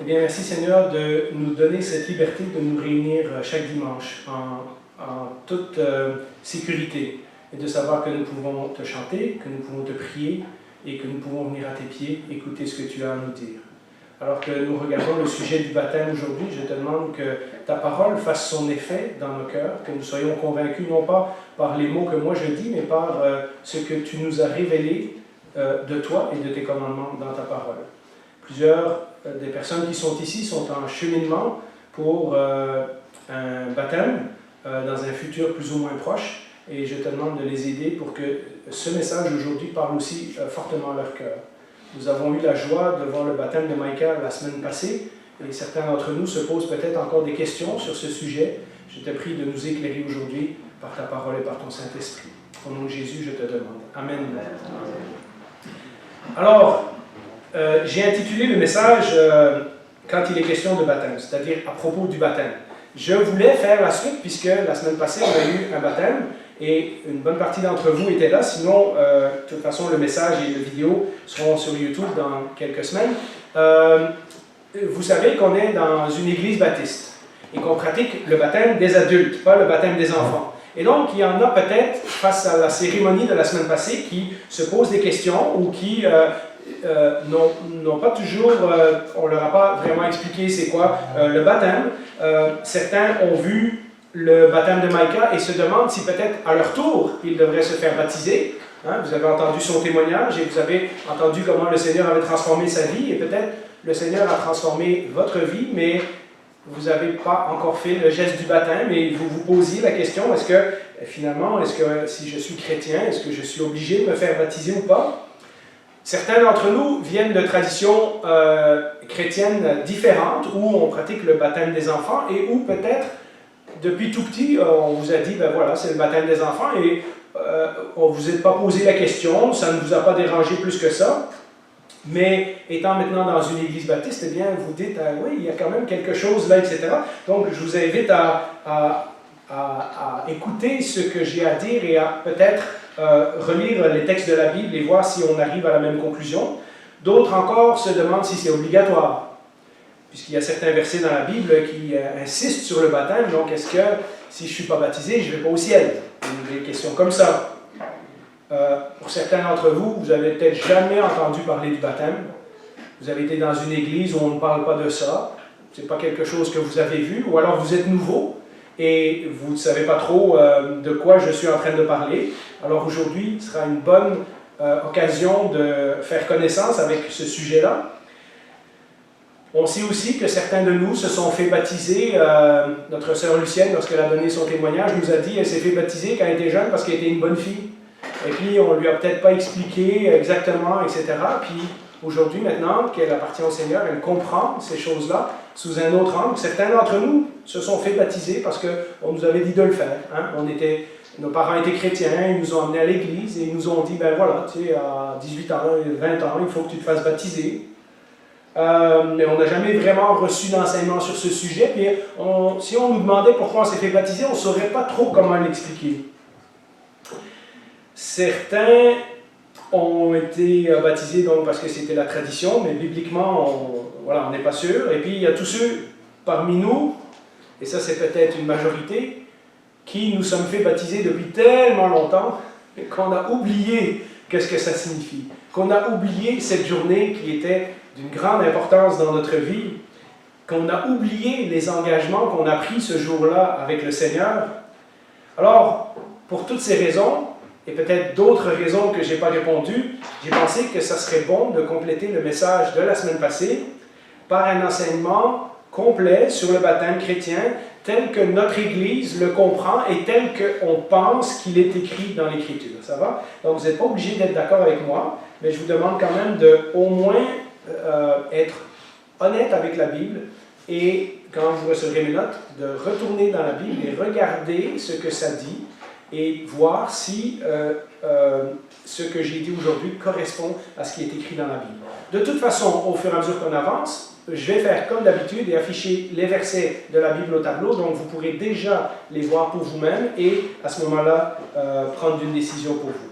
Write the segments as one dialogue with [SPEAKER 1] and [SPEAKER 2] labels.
[SPEAKER 1] Eh bien, merci Seigneur de nous donner cette liberté de nous réunir chaque dimanche en toute sécurité et de savoir que nous pouvons te chanter, que nous pouvons te prier et que nous pouvons venir à tes pieds écouter ce que tu as à nous dire. Alors que nous regardons le sujet du baptême aujourd'hui, je te demande que ta parole fasse son effet dans nos cœurs, que nous soyons convaincus non pas par les mots que moi je dis, mais par ce que tu nous as révélé de toi et de tes commandements dans ta parole. Plusieurs des personnes qui sont ici sont en cheminement pour un baptême dans un futur plus ou moins proche, et je te demande de les aider pour que ce message aujourd'hui parle aussi fortement à leur cœur. Nous avons eu la joie de voir le baptême de Micah la semaine passée, et certains d'entre nous se posent peut-être encore des questions sur ce sujet. Je te prie de nous éclairer aujourd'hui par ta parole et par ton Saint-Esprit. Au nom de Jésus, je te demande. Amen. Alors, j'ai intitulé le message quand il est question de baptême, c'est-à-dire à propos du baptême. Je voulais faire la suite puisque la semaine passée, on a eu un baptême et une bonne partie d'entre vous étaient là. Sinon, de toute façon, le message et la vidéo seront sur YouTube dans quelques semaines. Vous savez qu'on est dans une église baptiste et qu'on pratique le baptême des adultes, pas le baptême des enfants. Et donc, il y en a peut-être, face à la cérémonie de la semaine passée, qui se posent des questions ou qui n'ont pas toujours, on ne leur a pas vraiment expliqué c'est quoi le baptême. Certains ont vu le baptême de Micah et se demandent si peut-être à leur tour, ils devraient se faire baptiser. Vous avez entendu son témoignage et vous avez entendu comment le Seigneur avait transformé sa vie et peut-être le Seigneur a transformé votre vie, mais vous n'avez pas encore fait le geste du baptême et vous vous posiez la question, est-ce que finalement, est-ce que si je suis chrétien, est-ce que je suis obligé de me faire baptiser ou pas? Certains d'entre nous viennent de traditions chrétiennes différentes où on pratique le baptême des enfants et où peut-être depuis tout petit on vous a dit, ben voilà, c'est le baptême des enfants et on ne vous a pas posé la question, ça ne vous a pas dérangé plus que ça. Mais étant maintenant dans une église baptiste, eh bien, vous dites, oui, il y a quand même quelque chose là, etc. Donc, je vous invite à écouter ce que j'ai à dire et à peut-être relire les textes de la Bible et voir si on arrive à la même conclusion. D'autres encore se demandent si c'est obligatoire, puisqu'il y a certains versets dans la Bible qui insistent sur le baptême. Donc, est-ce que si je ne suis pas baptisé, je ne vais pas au ciel? Des questions comme ça. Pour certains d'entre vous, vous n'avez peut-être jamais entendu parler du baptême. Vous avez été dans une église où on ne parle pas de ça. Ce n'est pas quelque chose que vous avez vu. Ou alors vous êtes nouveau et vous ne savez pas trop de quoi je suis en train de parler. Alors aujourd'hui, ce sera une bonne occasion de faire connaissance avec ce sujet-là. On sait aussi que certains de nous se sont fait baptiser. Notre sœur Lucienne, lorsqu'elle a donné son témoignage, nous a dit qu'elle s'est fait baptiser quand elle était jeune parce qu'elle était une bonne fille. Et puis, on ne lui a peut-être pas expliqué exactement, etc. Puis, aujourd'hui, maintenant qu'elle appartient au Seigneur, elle comprend ces choses-là sous un autre angle. Certains d'entre nous se sont fait baptiser parce qu'on nous avait dit de le faire. Nos parents étaient chrétiens, ils nous ont emmenés à l'église et ils nous ont dit, ben voilà, tu sais, à 18 ans, 20 ans, il faut que tu te fasses baptiser. Mais on n'a jamais vraiment reçu d'enseignement sur ce sujet. Puis, si on nous demandait pourquoi on s'est fait baptiser, on ne saurait pas trop comment l'expliquer. Certains ont été baptisés donc parce que c'était la tradition, mais bibliquement, on n'est pas sûr. Et puis, il y a tous ceux parmi nous, et ça c'est peut-être une majorité, qui nous sommes fait baptiser depuis tellement longtemps qu'on a oublié qu'est-ce que ça signifie. Qu'on a oublié cette journée qui était d'une grande importance dans notre vie, qu'on a oublié les engagements qu'on a pris ce jour-là avec le Seigneur. Alors, pour toutes ces raisons, et peut-être d'autres raisons que je n'ai pas répondu, j'ai pensé que ça serait bon de compléter le message de la semaine passée par un enseignement complet sur le baptême chrétien, tel que notre Église le comprend et tel qu'on pense qu'il est écrit dans l'Écriture. Ça va? Donc, vous n'êtes pas obligé d'être d'accord avec moi, mais je vous demande quand même de au moins être honnête avec la Bible et, quand vous recevrez mes notes, de retourner dans la Bible et regarder ce que ça dit et voir si ce que j'ai dit aujourd'hui correspond à ce qui est écrit dans la Bible. De toute façon, au fur et à mesure qu'on avance, je vais faire comme d'habitude et afficher les versets de la Bible au tableau, donc vous pourrez déjà les voir pour vous-même et à ce moment-là, prendre une décision pour vous.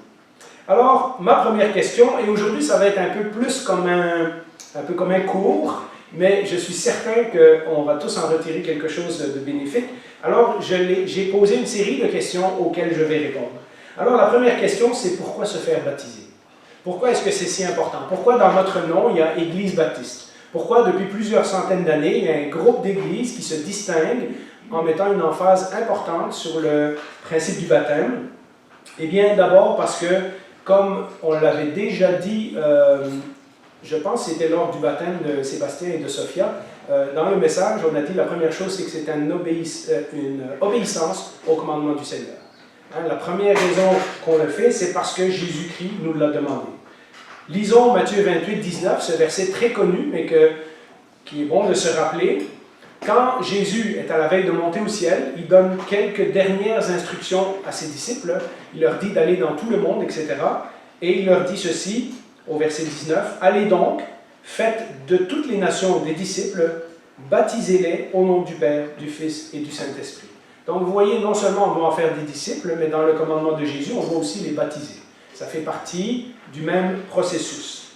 [SPEAKER 1] Alors, ma première question, et aujourd'hui ça va être un peu plus comme un cours, mais je suis certain qu'on va tous en retirer quelque chose de bénéfique. Alors, j'ai posé une série de questions auxquelles je vais répondre. Alors, la première question, c'est pourquoi se faire baptiser? Pourquoi est-ce que c'est si important? Pourquoi dans notre nom, il y a Église baptiste? Pourquoi depuis plusieurs centaines d'années, il y a un groupe d'églises qui se distingue en mettant une emphase importante sur le principe du baptême? Eh bien, d'abord parce que, comme on l'avait déjà dit, je pense que c'était lors du baptême de Sébastien et de Sophia, dans le message, on a dit la première chose, c'est que c'est une obéissance au commandement du Seigneur. Hein, la première raison qu'on le fait, c'est parce que Jésus-Christ nous l'a demandé. Lisons Matthieu 28, 19, ce verset très connu, mais qui est bon de se rappeler. Quand Jésus est à la veille de monter au ciel, il donne quelques dernières instructions à ses disciples. Il leur dit d'aller dans tout le monde, etc. Et il leur dit ceci, au verset 19, « Allez donc, faites de toutes les nations des disciples, baptisez-les au nom du Père, du Fils et du Saint-Esprit. » Donc vous voyez, non seulement on doit en faire des disciples, mais dans le commandement de Jésus, on doit aussi les baptiser. Ça fait partie du même processus.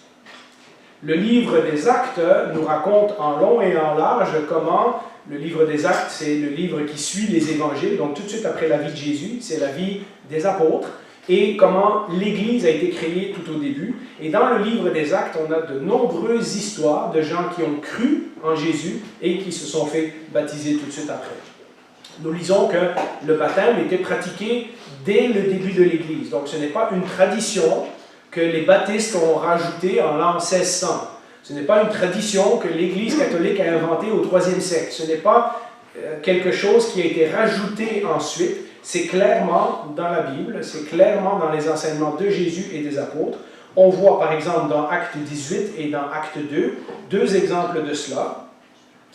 [SPEAKER 1] Le livre des Actes nous raconte en long et en large comment le livre des Actes, c'est le livre qui suit les évangiles, donc tout de suite après la vie de Jésus, c'est la vie des apôtres, et comment l'Église a été créée tout au début. Et dans le livre des Actes, on a de nombreuses histoires de gens qui ont cru en Jésus et qui se sont fait baptiser tout de suite après. Nous lisons que le baptême était pratiqué dès le début de l'Église. Donc ce n'est pas une tradition que les baptistes ont rajoutée en l'an 1600. Ce n'est pas une tradition que l'Église catholique a inventée au IIIe siècle. Ce n'est pas quelque chose qui a été rajouté ensuite. C'est clairement dans la Bible, c'est clairement dans les enseignements de Jésus et des apôtres. On voit par exemple dans Acte 18 et dans Acte 2, deux exemples de cela.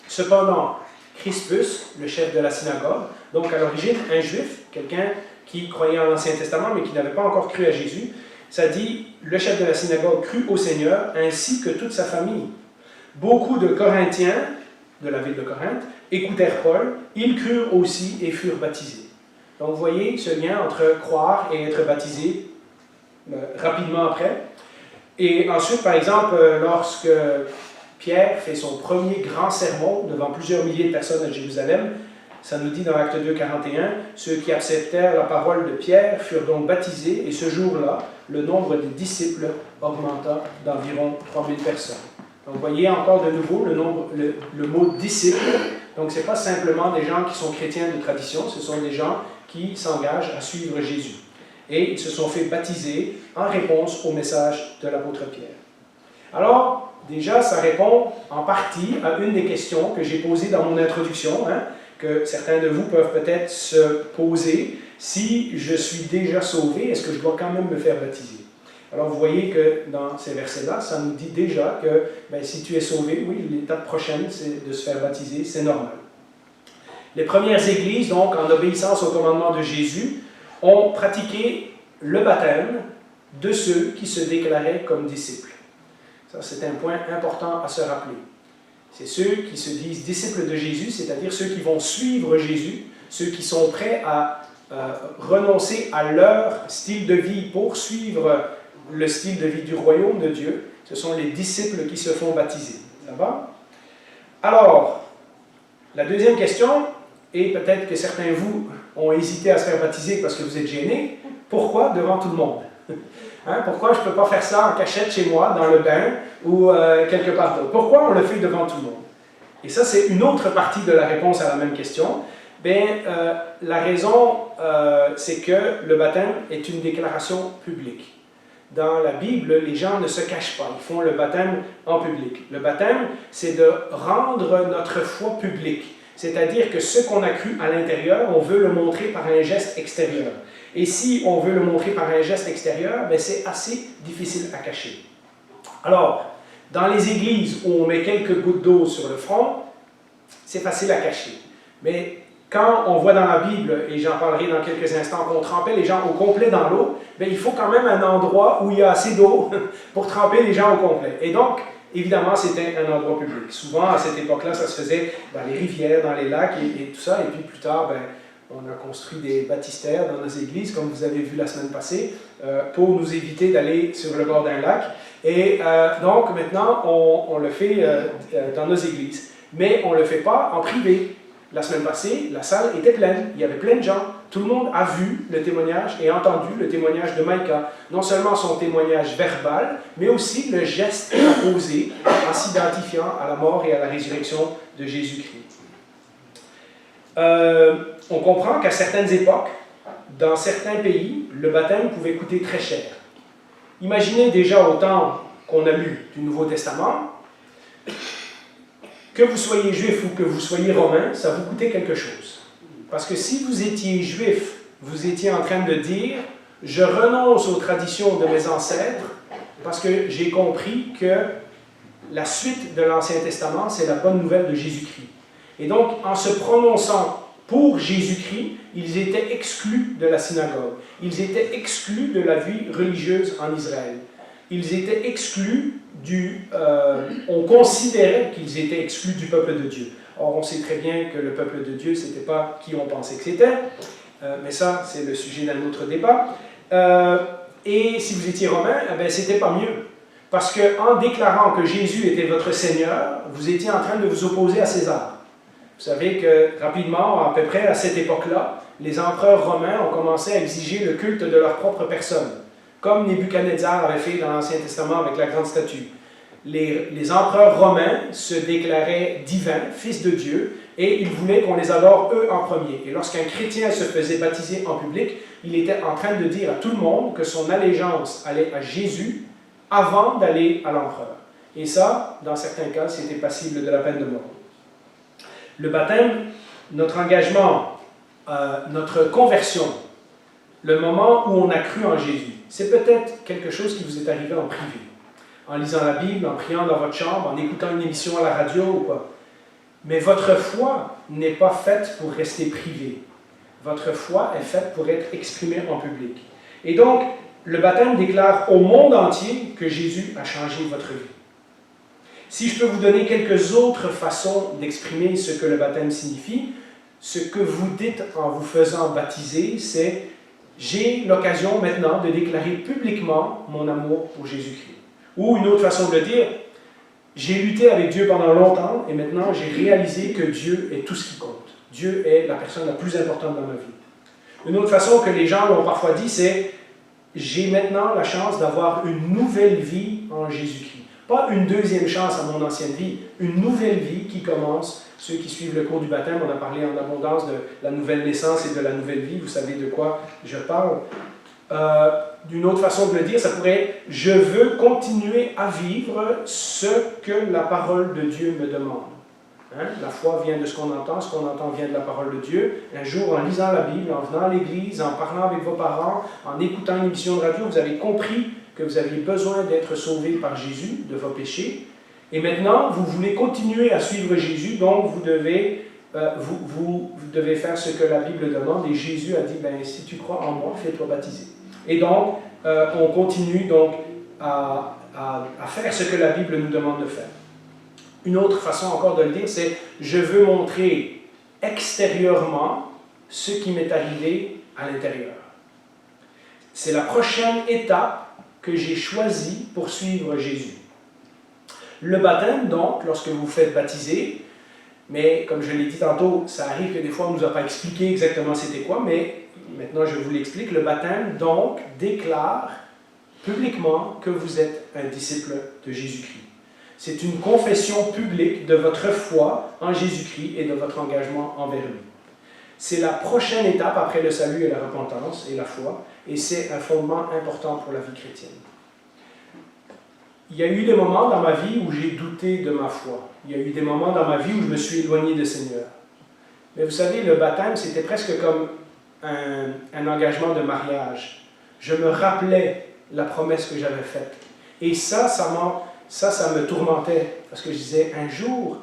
[SPEAKER 1] Cependant, Crispus, le chef de la synagogue, donc à l'origine un juif, quelqu'un qui croyait en l'Ancien Testament mais qui n'avait pas encore cru à Jésus, ça dit, le chef de la synagogue crut au Seigneur ainsi que toute sa famille. Beaucoup de Corinthiens, de la ville de Corinthe, écoutèrent Paul, ils crurent aussi et furent baptisés. Donc vous voyez ce lien entre croire et être baptisé rapidement après. Et ensuite, par exemple, lorsque Pierre fait son premier grand sermon devant plusieurs milliers de personnes à Jérusalem, ça nous dit dans Acte 2, 41, « Ceux qui acceptèrent la parole de Pierre furent donc baptisés, et ce jour-là, le nombre des disciples augmenta d'environ 3000 personnes. » Donc vous voyez encore de nouveau le mot « disciple ». Donc ce n'est pas simplement des gens qui sont chrétiens de tradition, ce sont des gens qui s'engagent à suivre Jésus. Et ils se sont fait baptiser en réponse au message de l'apôtre Pierre. Alors, déjà, ça répond en partie à une des questions que j'ai posées dans mon introduction, que certains de vous peuvent peut-être se poser. Si je suis déjà sauvé, est-ce que je dois quand même me faire baptiser? Alors, vous voyez que dans ces versets-là, ça nous dit déjà que si tu es sauvé, oui, l'étape prochaine, c'est de se faire baptiser, c'est normal. Les premières églises, donc, en obéissance au commandement de Jésus, ont pratiqué le baptême de ceux qui se déclaraient comme disciples. Ça, c'est un point important à se rappeler. C'est ceux qui se disent disciples de Jésus, c'est-à-dire ceux qui vont suivre Jésus, ceux qui sont prêts à renoncer à leur style de vie pour suivre le style de vie du royaume de Dieu. Ce sont les disciples qui se font baptiser. Ça va? Alors, la deuxième question, et peut-être que certains de vous ont hésité à se faire baptiser parce que vous êtes gênés, pourquoi devant tout le monde? Pourquoi je ne peux pas faire ça en cachette chez moi, dans le bain, ou quelque part d'autre? Pourquoi on le fait devant tout le monde? Et ça, c'est une autre partie de la réponse à la même question. La raison, c'est que le baptême est une déclaration publique. Dans la Bible, les gens ne se cachent pas, ils font le baptême en public. Le baptême, c'est de rendre notre foi publique. C'est-à-dire que ce qu'on a cru à l'intérieur, on veut le montrer par un geste extérieur. Et si on veut le montrer par un geste extérieur, c'est assez difficile à cacher. Alors, dans les églises où on met quelques gouttes d'eau sur le front, c'est facile à cacher. Mais quand on voit dans la Bible, et j'en parlerai dans quelques instants, qu'on trempait les gens au complet dans l'eau, il faut quand même un endroit où il y a assez d'eau pour tremper les gens au complet. Et donc, évidemment, c'était un endroit public. Souvent, à cette époque-là, ça se faisait dans les rivières, dans les lacs et tout ça. Et puis plus tard, on a construit des baptistères dans nos églises, comme vous avez vu la semaine passée, pour nous éviter d'aller sur le bord d'un lac. Et donc maintenant, on le fait dans nos églises. Mais on ne le fait pas en privé. La semaine passée, la salle était pleine. Il y avait plein de gens. Tout le monde a vu le témoignage et entendu le témoignage de Micah. Non seulement son témoignage verbal, mais aussi le geste qu'il a posé en s'identifiant à la mort et à la résurrection de Jésus-Christ. On comprend qu'à certaines époques, dans certains pays, le baptême pouvait coûter très cher. Imaginez déjà au temps qu'on a lu du Nouveau Testament, que vous soyez juif ou que vous soyez romain, ça vous coûtait quelque chose. Parce que si vous étiez juif, vous étiez en train de dire « Je renonce aux traditions de mes ancêtres parce que j'ai compris que la suite de l'Ancien Testament, c'est la bonne nouvelle de Jésus-Christ. » Et donc, en se prononçant pour Jésus-Christ, ils étaient exclus de la synagogue. Ils étaient exclus de la vie religieuse en Israël. Ils étaient exclus on considérait qu'ils étaient exclus du peuple de Dieu. Or, on sait très bien que le peuple de Dieu, ce n'était pas qui on pensait que c'était, mais ça, c'est le sujet d'un autre débat. Et si vous étiez romain, ce n'était pas mieux. Parce qu'en déclarant que Jésus était votre Seigneur, vous étiez en train de vous opposer à César. Vous savez que rapidement, à peu près à cette époque-là, les empereurs romains ont commencé à exiger le culte de leur propre personne, comme Nebuchadnezzar avait fait dans l'Ancien Testament avec la grande statue. Les empereurs romains se déclaraient divins, fils de Dieu, et ils voulaient qu'on les adore eux en premier. Et lorsqu'un chrétien se faisait baptiser en public, il était en train de dire à tout le monde que son allégeance allait à Jésus avant d'aller à l'empereur. Et ça, dans certains cas, c'était passible de la peine de mort. Le baptême, notre engagement, notre conversion, le moment où on a cru en Jésus, c'est peut-être quelque chose qui vous est arrivé en privé, en lisant la Bible, en priant dans votre chambre, en écoutant une émission à la radio ou quoi. Mais votre foi n'est pas faite pour rester privée. Votre foi est faite pour être exprimée en public. Et donc, le baptême déclare au monde entier que Jésus a changé votre vie. Si je peux vous donner quelques autres façons d'exprimer ce que le baptême signifie, ce que vous dites en vous faisant baptiser, c'est « J'ai l'occasion maintenant de déclarer publiquement mon amour pour Jésus-Christ ». Ou une autre façon de le dire, « J'ai lutté avec Dieu pendant longtemps et maintenant j'ai réalisé que Dieu est tout ce qui compte. Dieu est la personne la plus importante dans ma vie. » Une autre façon que les gens l'ont parfois dit, c'est « J'ai maintenant la chance d'avoir une nouvelle vie en Jésus-Christ. » Pas une deuxième chance à mon ancienne vie, une nouvelle vie qui commence. Ceux qui suivent le cours du baptême, on a parlé en abondance de la nouvelle naissance et de la nouvelle vie, vous savez de quoi je parle. D'une autre façon de le dire, ça pourrait être « Je veux continuer à vivre ce que la parole de Dieu me demande. » La foi vient de ce qu'on entend vient de la parole de Dieu. Un jour, en lisant la Bible, en venant à l'église, en parlant avec vos parents, en écoutant une émission de radio, vous avez compris que vous aviez besoin d'être sauvé par Jésus de vos péchés. Et maintenant, vous voulez continuer à suivre Jésus, donc vous devez faire ce que la Bible demande. Et Jésus a dit, si tu crois en moi, fais-toi baptiser. Et donc, on continue donc à faire ce que la Bible nous demande de faire. Une autre façon encore de le dire, c'est « Je veux montrer extérieurement ce qui m'est arrivé à l'intérieur. » C'est la prochaine étape que j'ai choisi pour suivre Jésus. Le baptême, donc, lorsque vous vous faites baptiser, mais comme je l'ai dit tantôt, ça arrive que des fois on ne nous a pas expliqué exactement c'était quoi, mais maintenant je vous l'explique. Le baptême, donc, déclare publiquement que vous êtes un disciple de Jésus-Christ. C'est une confession publique de votre foi en Jésus-Christ et de votre engagement envers lui. C'est la prochaine étape après le salut et la repentance et la foi, et c'est un fondement important pour la vie chrétienne. Il y a eu des moments dans ma vie où j'ai douté de ma foi. Il y a eu des moments dans ma vie où je me suis éloigné du Seigneur. Mais vous savez, le baptême, c'était presque comme un engagement de mariage. Je me rappelais la promesse que j'avais faite. Et ça me tourmentait, parce que je disais, un jour,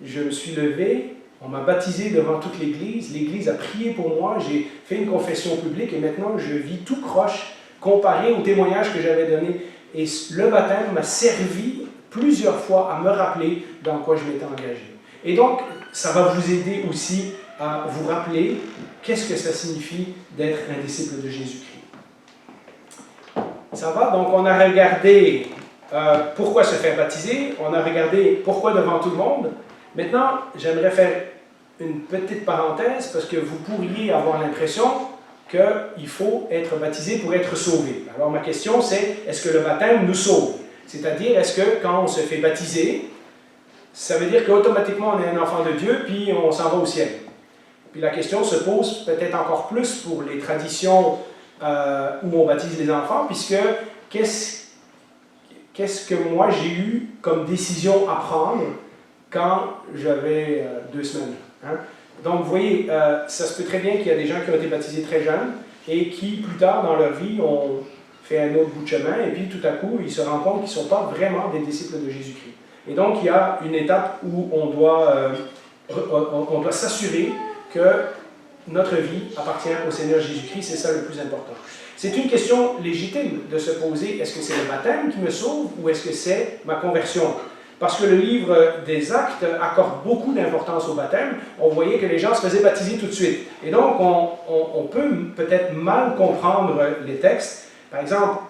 [SPEAKER 1] je me suis levé, on m'a baptisé devant toute l'Église a prié pour moi, j'ai fait une confession publique et maintenant je vis tout croche comparé au témoignage que j'avais donné. Et le baptême m'a servi plusieurs fois à me rappeler dans quoi je m'étais engagé. Et donc, ça va vous aider aussi à vous rappeler qu'est-ce que ça signifie d'être un disciple de Jésus-Christ. Ça va? Donc, on a regardé Pourquoi se faire baptiser? On a regardé pourquoi devant tout le monde. Maintenant, j'aimerais faire une petite parenthèse parce que vous pourriez avoir l'impression qu'il faut être baptisé pour être sauvé. Alors ma question c'est, est-ce que le baptême nous sauve? C'est-à-dire, est-ce que quand on se fait baptiser, ça veut dire qu'automatiquement on est un enfant de Dieu puis on s'en va au ciel? Puis la question se pose peut-être encore plus pour les traditions où on baptise les enfants, puisque qu'est-ce que moi j'ai eu comme décision à prendre quand j'avais 2 semaines? Hein? Donc, vous voyez, ça se peut très bien qu'il y a des gens qui ont été baptisés très jeunes et qui, plus tard dans leur vie, ont fait un autre bout de chemin et puis tout à coup, ils se rendent compte qu'ils ne sont pas vraiment des disciples de Jésus-Christ. Et donc, il y a une étape où on doit s'assurer que notre vie appartient au Seigneur Jésus-Christ, c'est ça le plus important. C'est une question légitime de se poser, est-ce que c'est le baptême qui me sauve ou est-ce que c'est ma conversion? Parce que le livre des Actes accorde beaucoup d'importance au baptême. On voyait que les gens se faisaient baptiser tout de suite. Et donc, on peut peut-être mal comprendre les textes. Par exemple,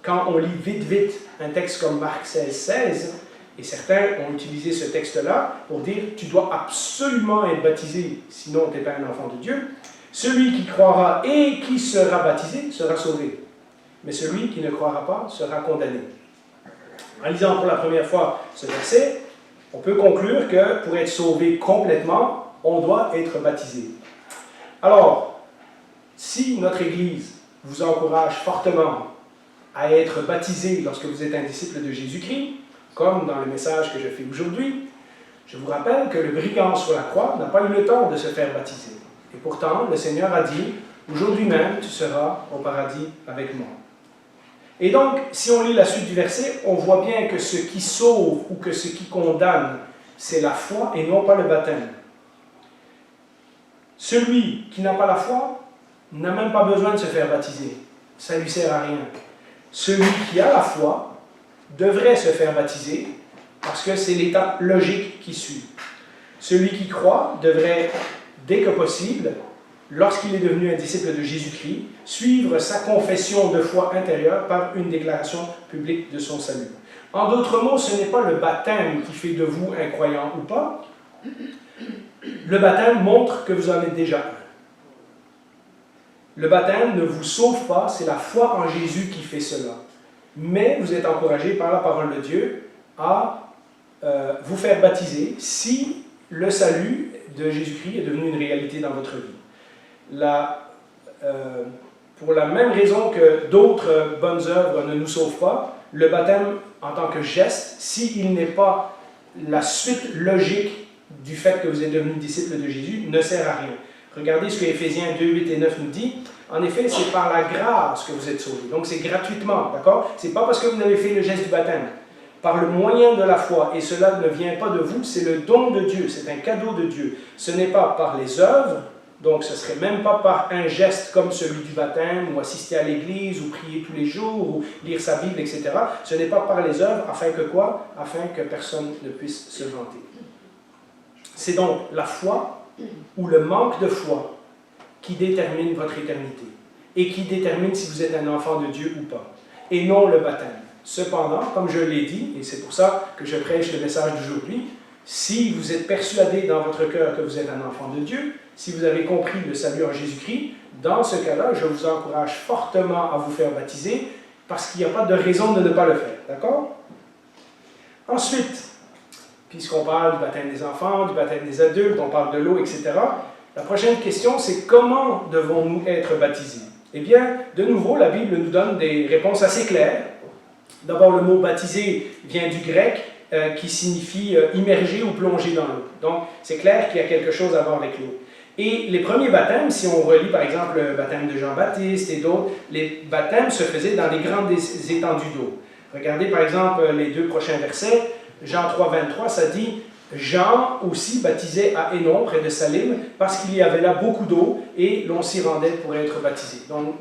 [SPEAKER 1] quand on lit vite un texte comme Marc 16, et certains ont utilisé ce texte-là pour dire « tu dois absolument être baptisé, sinon tu n'es pas un enfant de Dieu ». Celui qui croira et qui sera baptisé sera sauvé. Mais celui qui ne croira pas sera condamné. En lisant pour la première fois ce verset, on peut conclure que pour être sauvé complètement, on doit être baptisé. Alors, si notre Église vous encourage fortement à être baptisé lorsque vous êtes un disciple de Jésus-Christ, comme dans le message que je fais aujourd'hui, je vous rappelle que le brigand sur la croix n'a pas eu le temps de se faire baptiser. Et pourtant, le Seigneur a dit, « Aujourd'hui même, tu seras au paradis avec moi ». Et donc, si on lit la suite du verset, on voit bien que ce qui sauve ou que ce qui condamne, c'est la foi et non pas le baptême. Celui qui n'a pas la foi n'a même pas besoin de se faire baptiser. Ça ne lui sert à rien. Celui qui a la foi devrait se faire baptiser parce que c'est l'étape logique qui suit. Celui qui croit devrait, dès que possible, lorsqu'il est devenu un disciple de Jésus-Christ, suivre sa confession de foi intérieure par une déclaration publique de son salut. En d'autres mots, ce n'est pas le baptême qui fait de vous un croyant ou pas. Le baptême montre que vous en êtes déjà un. Le baptême ne vous sauve pas, c'est la foi en Jésus qui fait cela. Mais vous êtes encouragé par la parole de Dieu à vous faire baptiser si le salut de Jésus-Christ est devenu une réalité dans votre vie. Pour la même raison que d'autres bonnes œuvres ne nous sauvent pas, le baptême en tant que geste, s'il n'est pas la suite logique du fait que vous êtes devenu disciple de Jésus, ne sert à rien. Regardez ce que Éphésiens 2, 8 et 9 nous dit. En effet, c'est par la grâce que vous êtes sauvés. Donc c'est gratuitement, d'accord? Ce n'est pas parce que vous avez fait le geste du baptême. Par le moyen de la foi, et cela ne vient pas de vous, c'est le don de Dieu, c'est un cadeau de Dieu. Ce n'est pas par les œuvres, donc ce ne serait même pas par un geste comme celui du baptême, ou assister à l'église, ou prier tous les jours, ou lire sa Bible, etc. Ce n'est pas par les œuvres, afin que quoi? Afin que personne ne puisse se vanter. C'est donc la foi, ou le manque de foi, qui détermine votre éternité, et qui détermine si vous êtes un enfant de Dieu ou pas, et non le baptême. Cependant, comme je l'ai dit, et c'est pour ça que je prêche le message d'aujourd'hui, si vous êtes persuadé dans votre cœur que vous êtes un enfant de Dieu, si vous avez compris le salut en Jésus-Christ, dans ce cas-là, je vous encourage fortement à vous faire baptiser, parce qu'il n'y a pas de raison de ne pas le faire. D'accord? Ensuite, puisqu'on parle du baptême des enfants, du baptême des adultes, on parle de l'eau, etc., la prochaine question, c'est comment devons-nous être baptisés? Eh bien, de nouveau, la Bible nous donne des réponses assez claires. D'abord, le mot « baptiser » vient du grec, qui signifie immerger ou plonger dans l'eau. Donc, c'est clair qu'il y a quelque chose à voir avec l'eau. Et les premiers baptêmes, si on relit par exemple le baptême de Jean-Baptiste et d'autres, les baptêmes se faisaient dans des grandes étendues d'eau. Regardez par exemple les 2 prochains versets. Jean 3, 23, ça dit « Jean aussi baptisait à Hénon, près de Salim, parce qu'il y avait là beaucoup d'eau, et l'on s'y rendait pour être baptisé. » Donc,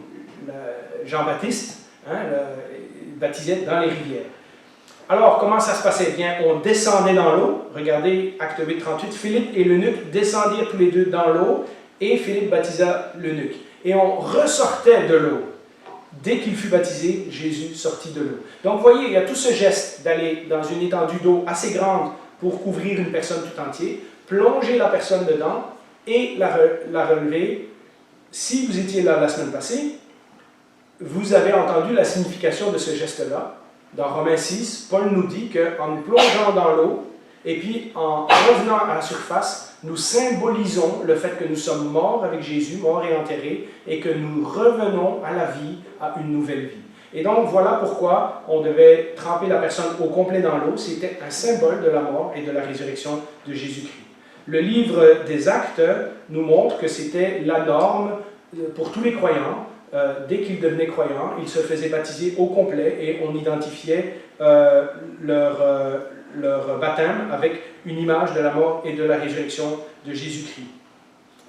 [SPEAKER 1] Jean-Baptiste baptisait dans les rivières. Alors, comment ça se passait? Eh bien, on descendait dans l'eau. Regardez, Acte 8, 38. Philippe et l'eunuque descendirent tous les deux dans l'eau, et Philippe baptisa l'eunuque. Et on ressortait de l'eau. dès qu'il fut baptisé, Jésus sortit de l'eau. Donc, vous voyez, il y a tout ce geste d'aller dans une étendue d'eau assez grande pour couvrir une personne tout entière, plonger la personne dedans et la relever. Si vous étiez là la semaine passée, vous avez entendu la signification de ce geste-là. Dans Romains 6, Paul nous dit qu'en nous plongeant dans l'eau et puis en revenant à la surface, nous symbolisons le fait que nous sommes morts avec Jésus, morts et enterrés, et que nous revenons à la vie, à une nouvelle vie. Et donc, voilà pourquoi on devait tremper la personne au complet dans l'eau. C'était un symbole de la mort et de la résurrection de Jésus-Christ. Le livre des Actes nous montre que c'était la norme pour tous les croyants. Dès qu'ils devenaient croyants, ils se faisaient baptiser au complet et on identifiait leur baptême avec une image de la mort et de la résurrection de Jésus-Christ.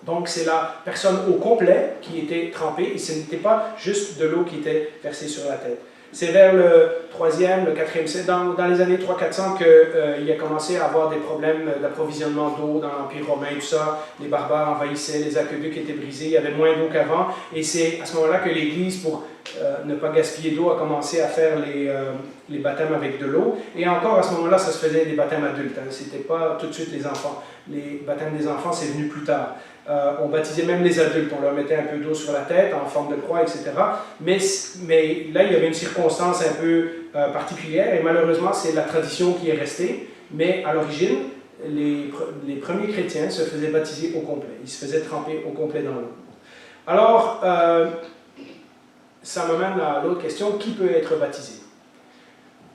[SPEAKER 1] Donc c'est la personne au complet qui était trempée et ce n'était pas juste de l'eau qui était versée sur la tête. C'est vers le 3e, le 4e siècle, dans les années 300-400 qu'il a commencé à avoir des problèmes d'approvisionnement d'eau dans l'Empire romain et tout ça. Les barbares envahissaient, les aqueducs étaient brisés, il y avait moins d'eau qu'avant. Et c'est à ce moment-là que l'Église, pour ne pas gaspiller d'eau, a commencé à faire les baptêmes avec de l'eau. Et encore à ce moment-là, ça se faisait des baptêmes adultes. Hein. Ce n'était pas tout de suite les enfants. Les baptêmes des enfants, c'est venu plus tard. On baptisait même les adultes, on leur mettait un peu d'eau sur la tête en forme de croix, etc. Mais là, il y avait une circonstance un peu particulière et malheureusement, c'est la tradition qui est restée. Mais à l'origine, les premiers chrétiens se faisaient baptiser au complet. Ils se faisaient tremper au complet dans l'eau. Alors, ça m'amène à l'autre question, qui peut être baptisé?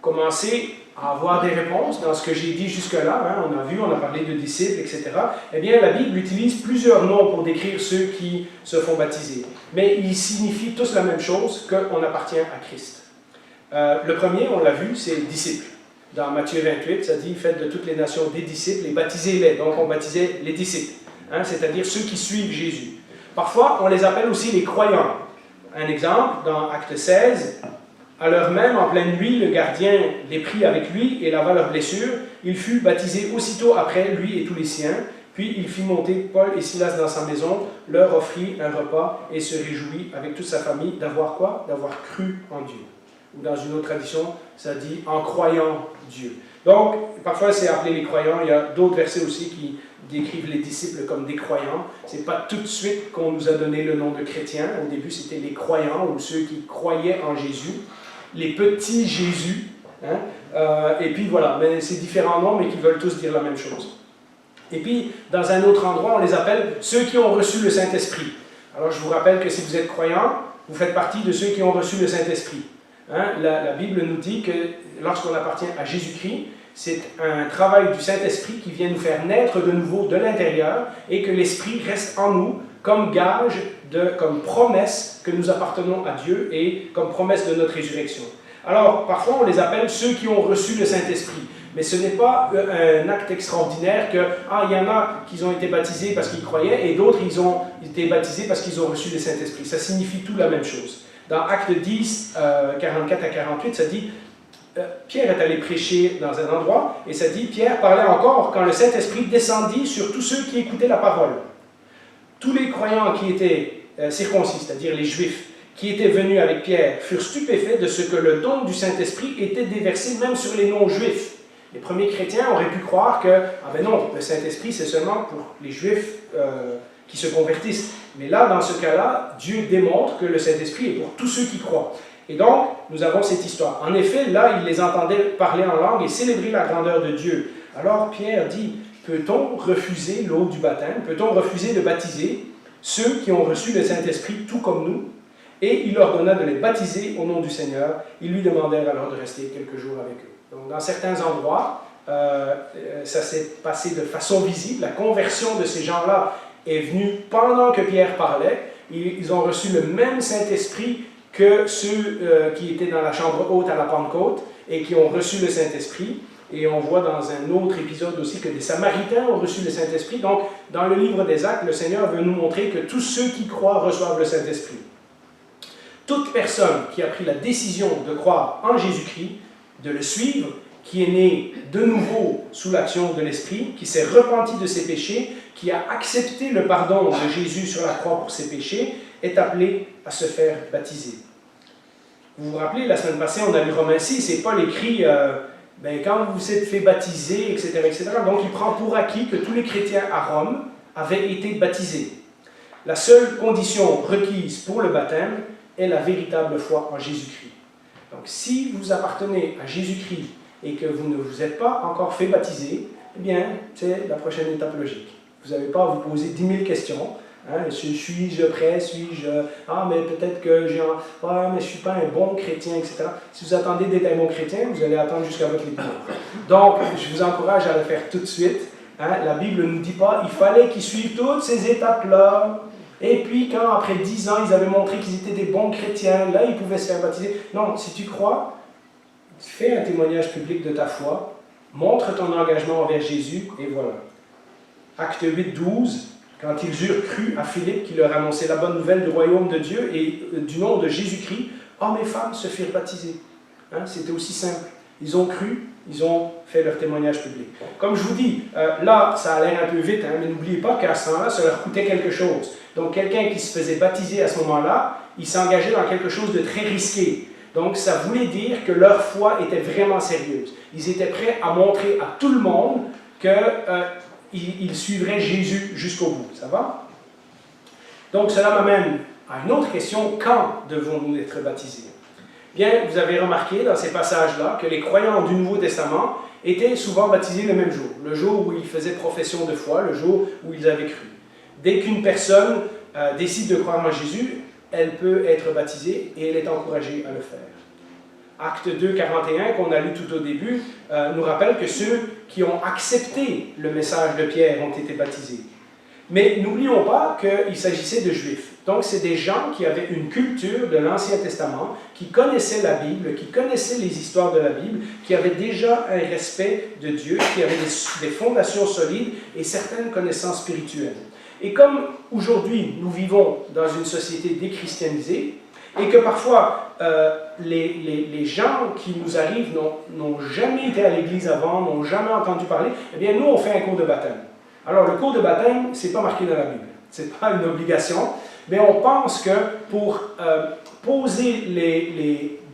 [SPEAKER 1] Commencer à avoir des réponses dans ce que j'ai dit jusque-là. Hein, on a parlé de disciples, etc. Eh bien, la Bible utilise plusieurs noms pour décrire ceux qui se font baptiser. Mais ils signifient tous la même chose, qu'on appartient à Christ. Le premier, on l'a vu, c'est disciples. Dans Matthieu 28, ça dit « Faites de toutes les nations des disciples et baptisez-les ». Donc, on baptisait les disciples, hein, c'est-à-dire ceux qui suivent Jésus. Parfois, on les appelle aussi les croyants. Un exemple, dans Acte 16, à l'heure même, en pleine nuit, le gardien les prit avec lui et lava leurs blessures. Il fut baptisé aussitôt après, lui et tous les siens. Puis il fit monter Paul et Silas dans sa maison, leur offrit un repas et se réjouit avec toute sa famille d'avoir quoi? D'avoir cru en Dieu. Ou dans une autre tradition, ça dit en croyant Dieu. Donc, parfois c'est appelé les croyants. Il y a d'autres versets aussi qui décrivent les disciples comme des croyants. Ce n'est pas tout de suite qu'on nous a donné le nom de chrétiens. Au début, c'était les croyants ou ceux qui croyaient en Jésus. Les petits Jésus, hein? Et puis voilà, mais c'est différents noms, mais qui veulent tous dire la même chose. Et puis, dans un autre endroit, on les appelle ceux qui ont reçu le Saint-Esprit. Alors, je vous rappelle que si vous êtes croyant, vous faites partie de ceux qui ont reçu le Saint-Esprit. Hein? La Bible nous dit que lorsqu'on appartient à Jésus-Christ, c'est un travail du Saint-Esprit qui vient nous faire naître de nouveau de l'intérieur et que l'Esprit reste en nous comme gage, comme promesse que nous appartenons à Dieu et comme promesse de notre résurrection. Alors, parfois, on les appelle ceux qui ont reçu le Saint-Esprit. Mais ce n'est pas un acte extraordinaire que, il y en a qui ont été baptisés parce qu'ils croyaient et d'autres, ils ont été baptisés parce qu'ils ont reçu le Saint-Esprit. Ça signifie tout la même chose. Dans Acte 10, 44 à 48, ça dit, Pierre est allé prêcher dans un endroit et ça dit, Pierre parlait encore quand le Saint-Esprit descendit sur tous ceux qui écoutaient la parole. Tous les croyants qui étaient circoncis, c'est-à-dire les Juifs, qui étaient venus avec Pierre, furent stupéfaits de ce que le don du Saint-Esprit était déversé même sur les non-Juifs. Les premiers chrétiens auraient pu croire que, non, le Saint-Esprit c'est seulement pour les Juifs qui se convertissent. Mais là, dans ce cas-là, Dieu démontre que le Saint-Esprit est pour tous ceux qui croient. Et donc, nous avons cette histoire. En effet, là, ils les entendaient parler en langue et célébrer la grandeur de Dieu. Alors Pierre dit, peut-on refuser l'eau du baptême? Peut-on refuser de baptiser ceux qui ont reçu le Saint-Esprit tout comme nous? Et il ordonna de les baptiser au nom du Seigneur. Ils lui demandèrent alors de rester quelques jours avec eux. Donc, dans certains endroits, ça s'est passé de façon visible. La conversion de ces gens-là est venue pendant que Pierre parlait. Ils ont reçu le même Saint-Esprit que ceux qui étaient dans la chambre haute à la Pentecôte et qui ont reçu le Saint-Esprit. Et on voit dans un autre épisode aussi que des Samaritains ont reçu le Saint-Esprit. Donc, dans le livre des Actes, le Seigneur veut nous montrer que tous ceux qui croient reçoivent le Saint-Esprit. Toute personne qui a pris la décision de croire en Jésus-Christ, de le suivre, qui est né de nouveau sous l'action de l'Esprit, qui s'est repenti de ses péchés, qui a accepté le pardon de Jésus sur la croix pour ses péchés, est appelé à se faire baptiser. Vous vous rappelez, la semaine passée, on a lu Romains 6, et Paul écrit quand vous vous êtes fait baptiser, etc., etc. Donc il prend pour acquis que tous les chrétiens à Rome avaient été baptisés. La seule condition requise pour le baptême est la véritable foi en Jésus-Christ. Donc si vous appartenez à Jésus-Christ et que vous ne vous êtes pas encore fait baptiser, eh bien, c'est la prochaine étape logique. Vous n'avez pas à vous poser 10 000 questions. Hein, suis-je prêt? Suis-je... Ah, mais peut-être que j'ai... Ah, mais je ne suis pas un bon chrétien, etc. Si vous attendez d'être un bon chrétien, vous allez attendre jusqu'à votre libre. Donc, je vous encourage à le faire tout de suite. Hein, la Bible ne nous dit pas, il fallait qu'ils suivent toutes ces étapes-là. Et puis, quand après 10 ans, ils avaient montré qu'ils étaient des bons chrétiens, là, ils pouvaient se faire baptiser. Non, si tu crois, fais un témoignage public de ta foi, montre ton engagement envers Jésus, et voilà. Acte 8, 12, quand ils eurent cru à Philippe qui leur annonçait la bonne nouvelle du royaume de Dieu et du nom de Jésus-Christ, hommes et femmes se firent baptiser. Hein, c'était aussi simple. Ils ont cru, ils ont fait leur témoignage public. Comme je vous dis, là, ça a l'air un peu vite, hein, mais n'oubliez pas qu'à ce temps-là, ça leur coûtait quelque chose. Donc, quelqu'un qui se faisait baptiser à ce moment-là, il s'engageait dans quelque chose de très risqué. Donc, ça voulait dire que leur foi était vraiment sérieuse. Ils étaient prêts à montrer à tout le monde qu'ils suivraient Jésus jusqu'au bout. Ça va? Donc, cela m'amène à une autre question. Quand devons-nous être baptisés? Bien, vous avez remarqué dans ces passages-là que les croyants du Nouveau Testament étaient souvent baptisés le même jour. Le jour où ils faisaient profession de foi, le jour où ils avaient cru. Dès qu'une personne décide de croire en Jésus, elle peut être baptisée et elle est encouragée à le faire. Acte 2, 41, qu'on a lu tout au début, nous rappelle que ceux qui ont accepté le message de Pierre ont été baptisés. Mais n'oublions pas qu'il s'agissait de Juifs. Donc, c'est des gens qui avaient une culture de l'Ancien Testament, qui connaissaient la Bible, qui connaissaient les histoires de la Bible, qui avaient déjà un respect de Dieu, qui avaient des fondations solides et certaines connaissances spirituelles. Et comme aujourd'hui, nous vivons dans une société déchristianisée, et que parfois, les gens qui nous arrivent n'ont jamais été à l'église avant, n'ont jamais entendu parler, eh bien, nous, on fait un cours de baptême. Alors, le cours de baptême, ce n'est pas marqué dans la Bible. Ce n'est pas une obligation, mais on pense que pour poser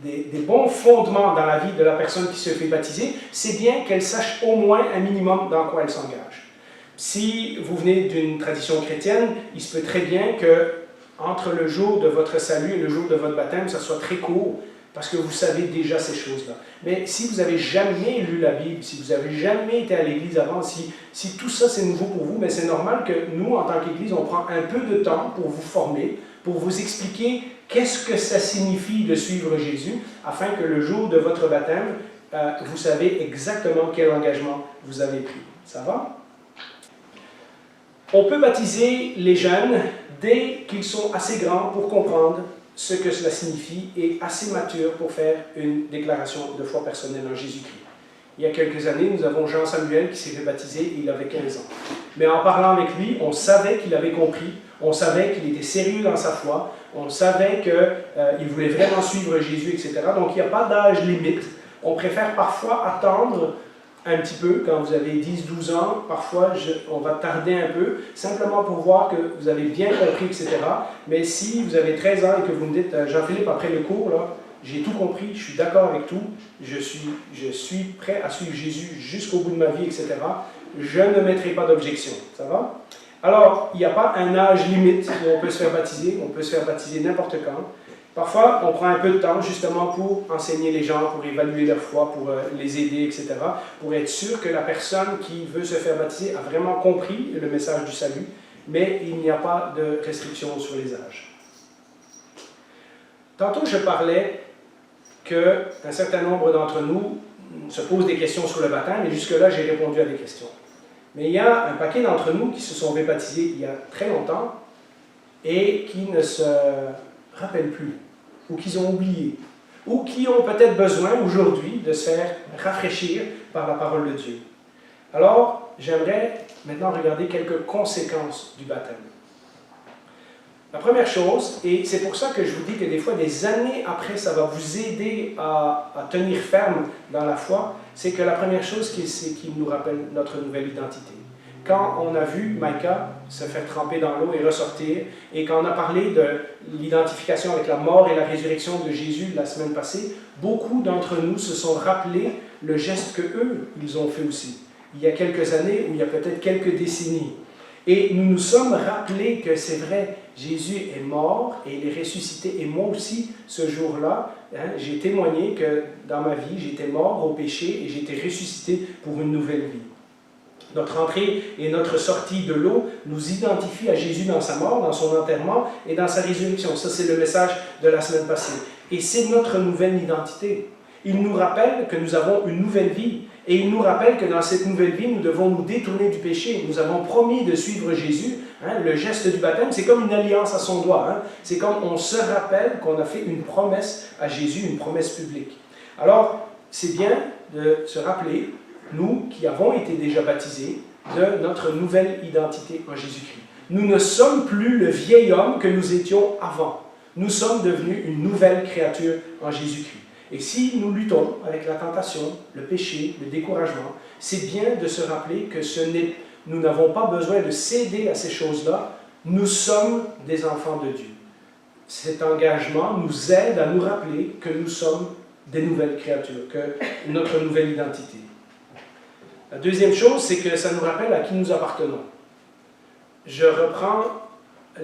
[SPEAKER 1] des bons fondements dans la vie de la personne qui se fait baptiser, c'est bien qu'elle sache au moins un minimum dans quoi elle s'engage. Si vous venez d'une tradition chrétienne, il se peut très bien que entre le jour de votre salut et le jour de votre baptême, ça soit très court, parce que vous savez déjà ces choses-là. Mais si vous n'avez jamais lu la Bible, si vous n'avez jamais été à l'église avant, si tout ça c'est nouveau pour vous, mais c'est normal que nous, en tant qu'église, on prend un peu de temps pour vous former, pour vous expliquer qu'est-ce que ça signifie de suivre Jésus, afin que le jour de votre baptême, vous savez exactement quel engagement vous avez pris. Ça va? On peut baptiser les jeunes dès qu'ils sont assez grands pour comprendre ce que cela signifie et assez matures pour faire une déclaration de foi personnelle en Jésus-Christ. Il y a quelques années, nous avons Jean Samuel qui s'est fait baptiser et il avait 15 ans. Mais en parlant avec lui, on savait qu'il avait compris, on savait qu'il était sérieux dans sa foi, on savait qu'il voulait vraiment suivre Jésus, etc. Donc il n'y a pas d'âge limite. On préfère parfois attendre un petit peu, quand vous avez 10-12 ans, parfois on va tarder un peu, simplement pour voir que vous avez bien compris, etc. Mais si vous avez 13 ans et que vous me dites, Jean-Philippe, après le cours, là, j'ai tout compris, je suis d'accord avec tout, je suis prêt à suivre Jésus jusqu'au bout de ma vie, etc., je ne mettrai pas d'objection. Ça va? Alors, il n'y a pas un âge limite où on peut se faire baptiser n'importe quand. Parfois, on prend un peu de temps justement pour enseigner les gens, pour évaluer leur foi, pour les aider, etc., pour être sûr que la personne qui veut se faire baptiser a vraiment compris le message du salut, mais il n'y a pas de restriction sur les âges. Tantôt, je parlais qu'un certain nombre d'entre nous se posent des questions sur le baptême, et jusque-là, j'ai répondu à des questions. Mais il y a un paquet d'entre nous qui se sont fait baptiser il y a très longtemps et qui ne se rappellent plus, ou qu'ils ont oublié, ou qui ont peut-être besoin aujourd'hui de se faire rafraîchir par la parole de Dieu. Alors, j'aimerais maintenant regarder quelques conséquences du baptême. La première chose, et c'est pour ça que je vous dis que des fois, des années après, ça va vous aider à tenir ferme dans la foi, c'est que la première chose, c'est qu'il nous rappelle notre nouvelle identité. quand on a vu Micah se faire tremper dans l'eau et ressortir, et quand on a parlé de l'identification avec la mort et la résurrection de Jésus la semaine passée, beaucoup d'entre nous se sont rappelés le geste que eux, ils ont fait aussi, il y a quelques années ou il y a peut-être quelques décennies. Et nous nous sommes rappelés que c'est vrai, Jésus est mort et il est ressuscité. Et moi aussi, ce jour-là, j'ai témoigné que dans ma vie, j'étais mort au péché et j'étais ressuscité pour une nouvelle vie. Notre entrée et notre sortie de l'eau nous identifient à Jésus dans sa mort, dans son enterrement et dans sa résurrection. Ça, c'est le message de la semaine passée. Et c'est notre nouvelle identité. Il nous rappelle que nous avons une nouvelle vie. Et il nous rappelle que dans cette nouvelle vie, nous devons nous détourner du péché. Nous avons promis de suivre Jésus. Le geste du baptême, c'est comme une alliance à son doigt. C'est comme on se rappelle qu'on a fait une promesse à Jésus, une promesse publique. Alors, c'est bien de se rappeler, nous qui avons été déjà baptisés, de notre nouvelle identité en Jésus-Christ. Nous ne sommes plus le vieil homme que nous étions avant. Nous sommes devenus une nouvelle créature en Jésus-Christ. Et si nous luttons avec la tentation, le péché, le découragement, c'est bien de se rappeler que nous n'avons pas besoin de céder à ces choses-là. Nous sommes des enfants de Dieu. Cet engagement nous aide à nous rappeler que nous sommes des nouvelles créatures, que notre nouvelle identité. La deuxième chose, c'est que ça nous rappelle à qui nous appartenons. Je reprends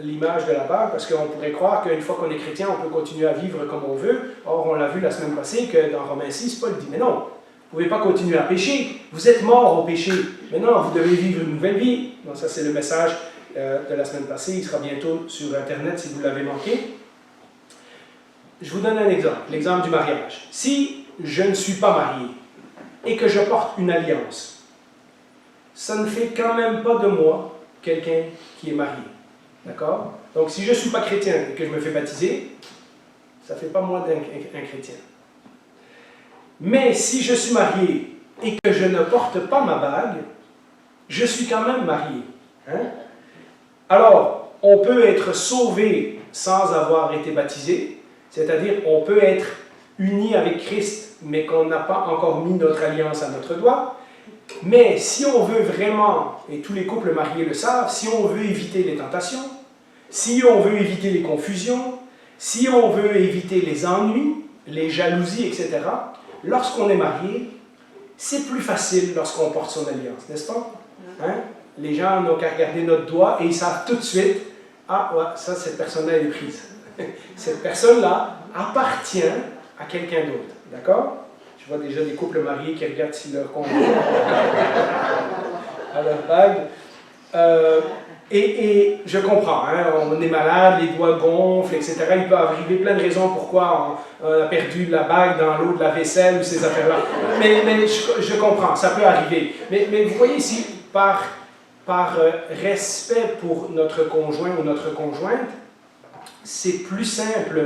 [SPEAKER 1] l'image de la bague, parce qu'on pourrait croire qu'une fois qu'on est chrétien, on peut continuer à vivre comme on veut. Or, on l'a vu la semaine passée que dans Romains 6, Paul dit, mais non, vous ne pouvez pas continuer à pécher, vous êtes mort au péché. Maintenant, vous devez vivre une nouvelle vie. Donc ça, c'est le message de la semaine passée. Il sera bientôt sur Internet si vous l'avez manqué. Je vous donne un exemple, l'exemple du mariage. Si je ne suis pas marié et que je porte une alliance, ça ne fait quand même pas de moi quelqu'un qui est marié. D'accord? Donc, si je ne suis pas chrétien et que je me fais baptiser, ça ne fait pas moi un chrétien. Mais si je suis marié et que je ne porte pas ma bague, je suis quand même marié. Alors, on peut être sauvé sans avoir été baptisé, c'est-à-dire on peut être uni avec Christ, mais qu'on n'a pas encore mis notre alliance à notre doigt. Mais si on veut vraiment, et tous les couples mariés le savent, si on veut éviter les tentations, si on veut éviter les confusions, si on veut éviter les ennuis, les jalousies, etc., lorsqu'on est marié, c'est plus facile lorsqu'on porte son alliance, n'est-ce pas? Les gens n'ont qu'à regarder notre doigt et ils savent tout de suite, ah ouais, ça, cette personne-là, elle est prise. Cette personne-là appartient à quelqu'un d'autre, d'accord? Je vois déjà des couples mariés qui regardent si leur conjoint à leur bague. Et je comprends, on est malade, les doigts gonflent, etc. Il peut arriver plein de raisons pourquoi on a perdu la bague dans l'eau de la vaisselle ou ces affaires-là. Mais je comprends, ça peut arriver. Mais vous voyez, si par respect pour notre conjoint ou notre conjointe, c'est plus simple,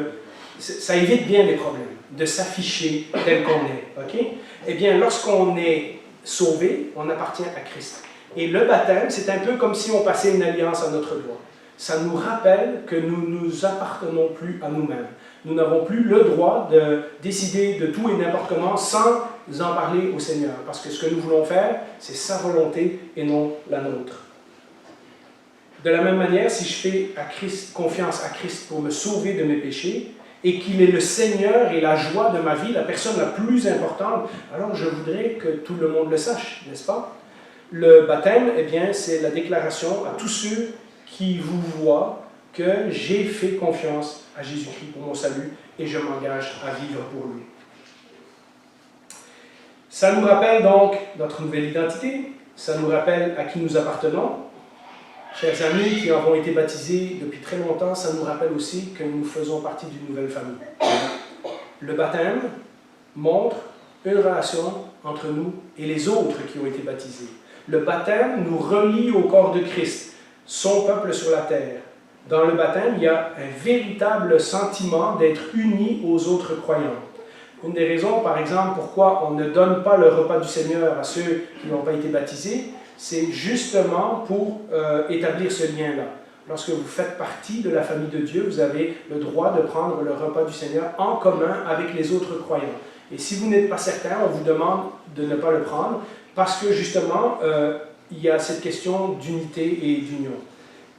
[SPEAKER 1] ça évite bien les problèmes, de s'afficher tel qu'on est. Ok? Eh bien, lorsqu'on est sauvé, on appartient à Christ. Et le baptême, c'est un peu comme si on passait une alliance à notre doigt. Ça nous rappelle que nous ne nous appartenons plus à nous-mêmes. Nous n'avons plus le droit de décider de tout et n'importe comment sans en parler au Seigneur. Parce que ce que nous voulons faire, c'est sa volonté et non la nôtre. De la même manière, si je fais confiance à Christ pour me sauver de mes péchés, et qu'il est le Seigneur et la joie de ma vie, la personne la plus importante, alors je voudrais que tout le monde le sache, n'est-ce pas? Le baptême, eh bien, c'est la déclaration à tous ceux qui vous voient que j'ai fait confiance à Jésus-Christ pour mon salut et je m'engage à vivre pour lui. Ça nous rappelle donc notre nouvelle identité, ça nous rappelle à qui nous appartenons. Chers amis qui avons été baptisés depuis très longtemps, ça nous rappelle aussi que nous faisons partie d'une nouvelle famille. Le baptême montre une relation entre nous et les autres qui ont été baptisés. Le baptême nous relie au corps de Christ, son peuple sur la terre. Dans le baptême, il y a un véritable sentiment d'être unis aux autres croyants. Une des raisons, par exemple, pourquoi on ne donne pas le repas du Seigneur à ceux qui n'ont pas été baptisés, c'est justement pour établir ce lien-là. Lorsque vous faites partie de la famille de Dieu, vous avez le droit de prendre le repas du Seigneur en commun avec les autres croyants. Et si vous n'êtes pas certain, on vous demande de ne pas le prendre, parce que justement, il y a cette question d'unité et d'union.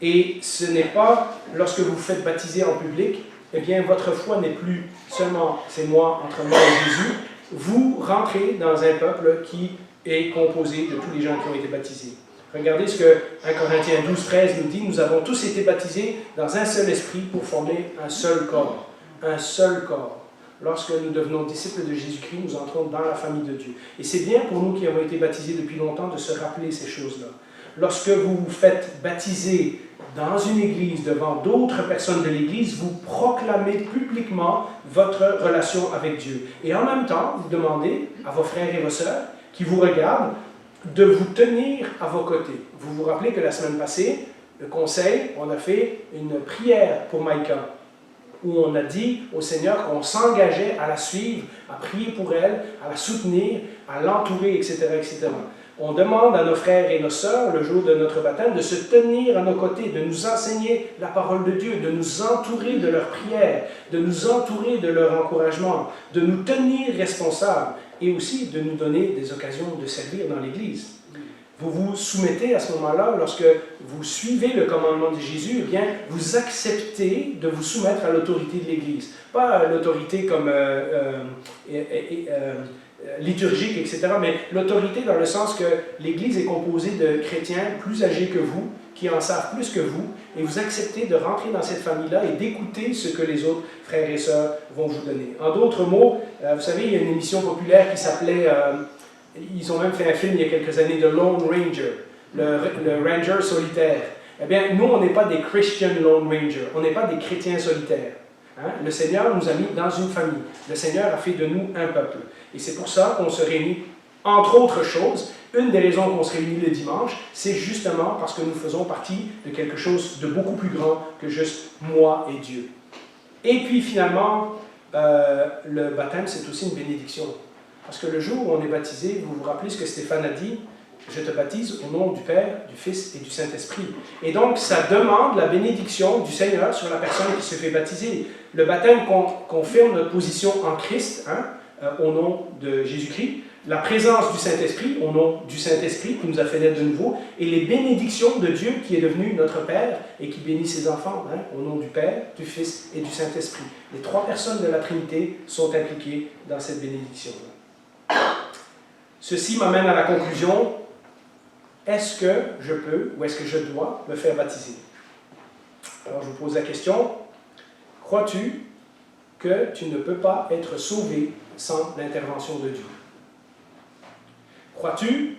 [SPEAKER 1] Et ce n'est pas, lorsque vous vous faites baptiser en public, eh bien, votre foi n'est plus seulement, c'est moi, entre moi et Jésus. Vous rentrez dans un peuple qui est composé de tous les gens qui ont été baptisés. Regardez ce que 1 Corinthiens 12, 13 nous dit. Nous avons tous été baptisés dans un seul esprit pour former un seul corps. Un seul corps. Lorsque nous devenons disciples de Jésus-Christ, nous entrons dans la famille de Dieu. Et c'est bien pour nous qui avons été baptisés depuis longtemps de se rappeler ces choses-là. Lorsque vous vous faites baptiser dans une église, devant d'autres personnes de l'église, vous proclamez publiquement votre relation avec Dieu. Et en même temps, vous demandez à vos frères et vos sœurs qui vous regardent de vous tenir à vos côtés. Vous vous rappelez que la semaine passée, le conseil, on a fait une prière pour Maïka, où on a dit au Seigneur qu'on s'engageait à la suivre, à prier pour elle, à la soutenir, à l'entourer, etc., etc. On demande à nos frères et nos sœurs, le jour de notre baptême, de se tenir à nos côtés, de nous enseigner la parole de Dieu, de nous entourer de leurs prières, de nous entourer de leur encouragement, de nous tenir responsables et aussi de nous donner des occasions de servir dans l'Église. Vous vous soumettez à ce moment-là, lorsque vous suivez le commandement de Jésus, eh bien, vous acceptez de vous soumettre à l'autorité de l'Église. Pas l'autorité comme liturgique, etc., mais l'autorité dans le sens que l'Église est composée de chrétiens plus âgés que vous, qui en savent plus que vous, et vous acceptez de rentrer dans cette famille-là et d'écouter ce que les autres frères et sœurs vont vous donner. En d'autres mots, vous savez, il y a une émission populaire qui s'appelait... ils ont même fait un film il y a quelques années de Lone Ranger, le Ranger solitaire. Eh bien, nous, on n'est pas des Christian Lone Ranger, on n'est pas des chrétiens solitaires. Hein? Le Seigneur nous a mis dans une famille. Le Seigneur a fait de nous un peuple. Et c'est pour ça qu'on se réunit, entre autres choses. Une des raisons qu'on se réunit le dimanche, c'est justement parce que nous faisons partie de quelque chose de beaucoup plus grand que juste moi et Dieu. Et puis finalement, le baptême, c'est aussi une bénédiction. Parce que le jour où on est baptisé, vous vous rappelez ce que Stéphane a dit, « Je te baptise au nom du Père, du Fils et du Saint-Esprit ». Et donc, ça demande la bénédiction du Seigneur sur la personne qui se fait baptiser. Le baptême confirme notre position en Christ, hein, au nom de Jésus-Christ, la présence du Saint-Esprit, au nom du Saint-Esprit qui nous a fait naître de nouveau, et les bénédictions de Dieu qui est devenu notre Père et qui bénit ses enfants, hein, au nom du Père, du Fils et du Saint-Esprit. Les trois personnes de la Trinité sont impliquées dans cette bénédiction-là. Ceci m'amène à la conclusion, est-ce que je peux ou est-ce que je dois me faire baptiser? Alors je vous pose la question, crois-tu que tu ne peux pas être sauvé sans l'intervention de Dieu? Crois-tu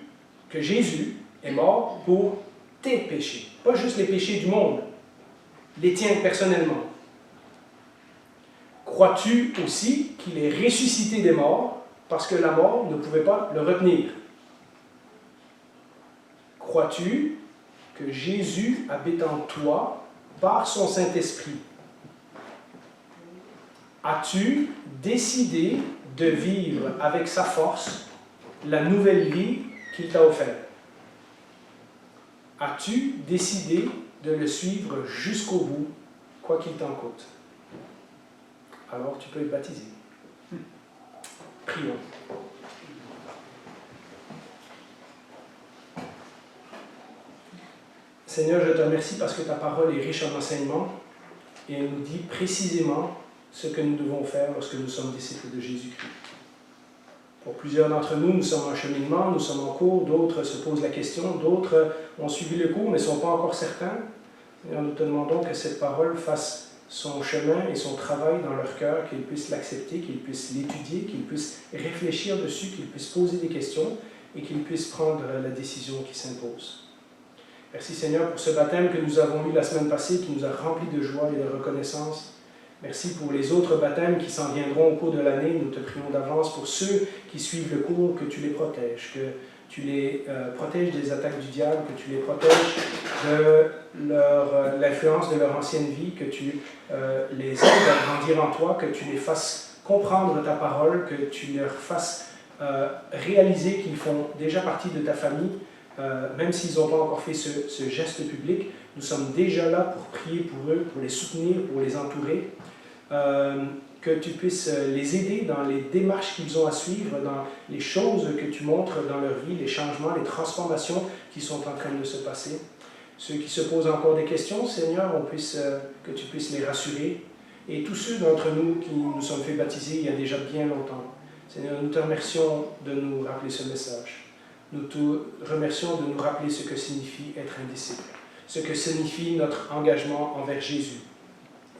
[SPEAKER 1] que Jésus est mort pour tes péchés? Pas juste les péchés du monde, les tiens personnellement. Crois-tu aussi qu'il est ressuscité des morts parce que la mort ne pouvait pas le retenir? Crois-tu que Jésus habite en toi par son Saint-Esprit? As-tu décidé de vivre avec sa force la nouvelle vie qu'il t'a offerte? As-tu décidé de le suivre jusqu'au bout, quoi qu'il t'en coûte? Alors tu peux être baptisé. Prions. Seigneur, je te remercie parce que ta parole est riche en enseignements et elle nous dit précisément ce que nous devons faire lorsque nous sommes disciples de Jésus-Christ. Pour plusieurs d'entre nous, nous sommes en cheminement, nous sommes en cours, d'autres se posent la question, d'autres ont suivi le cours mais ne sont pas encore certains. Seigneur, nous te demandons que cette parole fasse son chemin et son travail dans leur cœur, qu'ils puissent l'accepter, qu'ils puissent l'étudier, qu'ils puissent réfléchir dessus, qu'ils puissent poser des questions et qu'ils puissent prendre la décision qui s'impose. Merci Seigneur pour ce baptême que nous avons eu la semaine passée, qui nous a remplis de joie et de reconnaissance. Merci pour les autres baptêmes qui s'en viendront au cours de l'année. Nous te prions d'avance pour ceux qui suivent le cours, que tu les protèges, que tu les protèges des attaques du diable, que tu les protèges de l'influence de leur ancienne vie, que tu les aides à grandir en toi, que tu les fasses comprendre ta parole, que tu leur fasses réaliser qu'ils font déjà partie de ta famille, même s'ils n'ont pas encore fait ce geste public. Nous sommes déjà là pour prier pour eux, pour les soutenir, pour les entourer. que tu puisses les aider dans les démarches qu'ils ont à suivre, dans les choses que tu montres dans leur vie, les changements, les transformations qui sont en train de se passer. Ceux qui se posent encore des questions, Seigneur, que tu puisses les rassurer. Et tous ceux d'entre nous qui nous sommes fait baptiser il y a déjà bien longtemps, Seigneur, nous te remercions de nous rappeler ce message. Nous te remercions de nous rappeler ce que signifie être un disciple, ce que signifie notre engagement envers Jésus,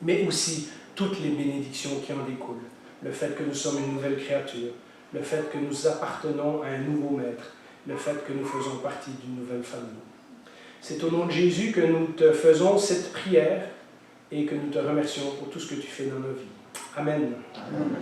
[SPEAKER 1] mais aussi toutes les bénédictions qui en découlent. Le fait que nous sommes une nouvelle créature, le fait que nous appartenons à un nouveau maître, le fait que nous faisons partie d'une nouvelle famille. C'est au nom de Jésus que nous te faisons cette prière et que nous te remercions pour tout ce que tu fais dans nos vies. Amen. Amen.